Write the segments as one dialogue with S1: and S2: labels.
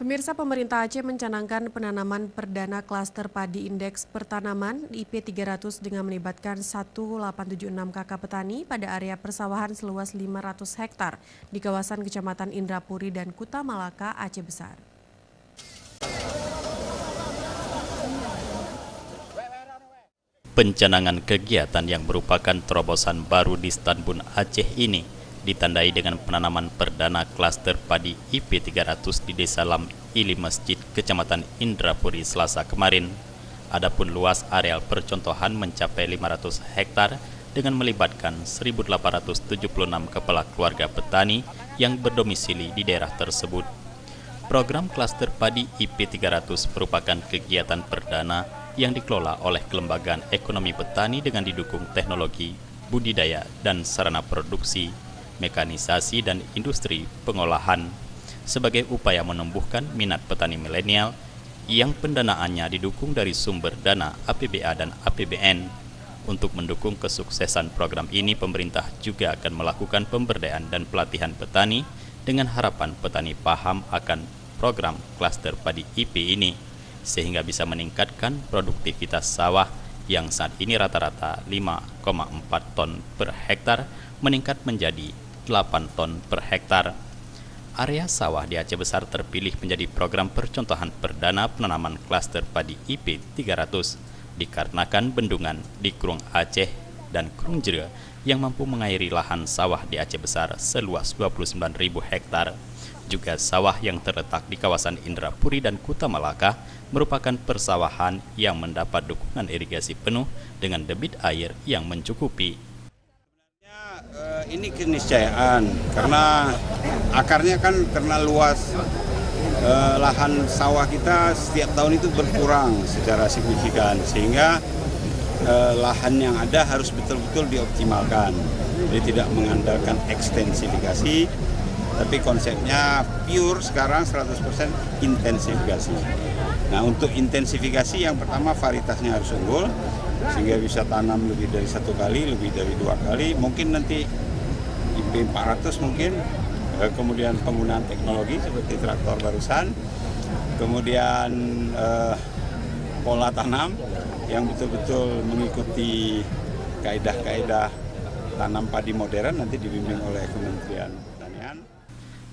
S1: Pemirsa, pemerintah Aceh mencanangkan penanaman perdana klaster padi indeks pertanaman IP 300 dengan melibatkan 1876 kakak petani pada area persawahan seluas 500 hektar di kawasan Kecamatan Indrapuri dan Kuta Malaka, Aceh Besar.
S2: Pencanangan kegiatan yang merupakan terobosan baru di Stanbun Aceh ini ditandai dengan penanaman perdana klaster padi IP 300 di Desa Lam Ili Masjid, Kecamatan Indrapuri, Selasa kemarin. Adapun luas areal percontohan mencapai 500 hektar dengan melibatkan 1.876 kepala keluarga petani yang berdomisili di daerah tersebut. Program klaster padi IP 300 merupakan kegiatan perdana yang dikelola oleh Kelembagaan Ekonomi Petani dengan didukung teknologi, budidaya, dan sarana produksi, mekanisasi, dan industri pengolahan sebagai upaya menumbuhkan minat petani milenial yang pendanaannya didukung dari sumber dana APBA dan APBN. Untuk mendukung kesuksesan program ini, pemerintah juga akan melakukan pemberdayaan dan pelatihan petani dengan harapan petani paham akan program klaster padi IP ini, sehingga bisa meningkatkan produktivitas sawah yang saat ini rata-rata 5,4 ton per hektar meningkat menjadi 8 ton per hektar. Area sawah di Aceh Besar terpilih menjadi program percontohan perdana penanaman klaster padi IP 300 dikarenakan bendungan di Krung Aceh dan Krung Jera yang mampu mengairi lahan sawah di Aceh Besar seluas 29.000 hektar. Juga sawah yang terletak di kawasan Indrapuri dan Kuta Malaka merupakan persawahan yang mendapat dukungan irigasi penuh dengan debit air yang mencukupi.
S3: Ini keniscayaan karena akarnya kan karena luas lahan sawah kita setiap tahun itu berkurang secara signifikan, sehingga lahan yang ada harus betul-betul dioptimalkan. Jadi tidak mengandalkan ekstensifikasi, tapi konsepnya pure sekarang 100% intensifikasi. Nah, untuk intensifikasi yang pertama varietasnya harus unggul, sehingga bisa tanam lebih dari 1 kali, lebih dari 2 kali, mungkin nanti IP 400 mungkin, kemudian penggunaan teknologi seperti traktor barusan, kemudian pola tanam yang betul-betul mengikuti kaedah-kaedah tanam padi modern nanti dibimbing oleh Kementerian Pertanian.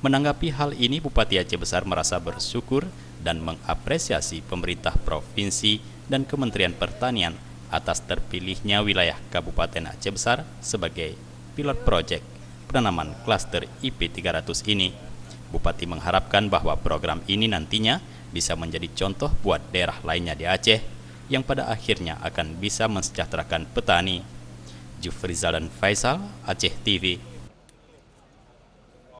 S2: Menanggapi hal ini, Bupati Aceh Besar merasa bersyukur dan mengapresiasi pemerintah provinsi dan Kementerian Pertanian atas terpilihnya wilayah Kabupaten Aceh Besar sebagai pilot proyek penanaman klaster IP 300 ini. Bupati mengharapkan bahwa program ini nantinya bisa menjadi contoh buat daerah lainnya di Aceh yang pada akhirnya akan bisa mensejahterakan petani. Jufrizal dan Faisal, Aceh TV.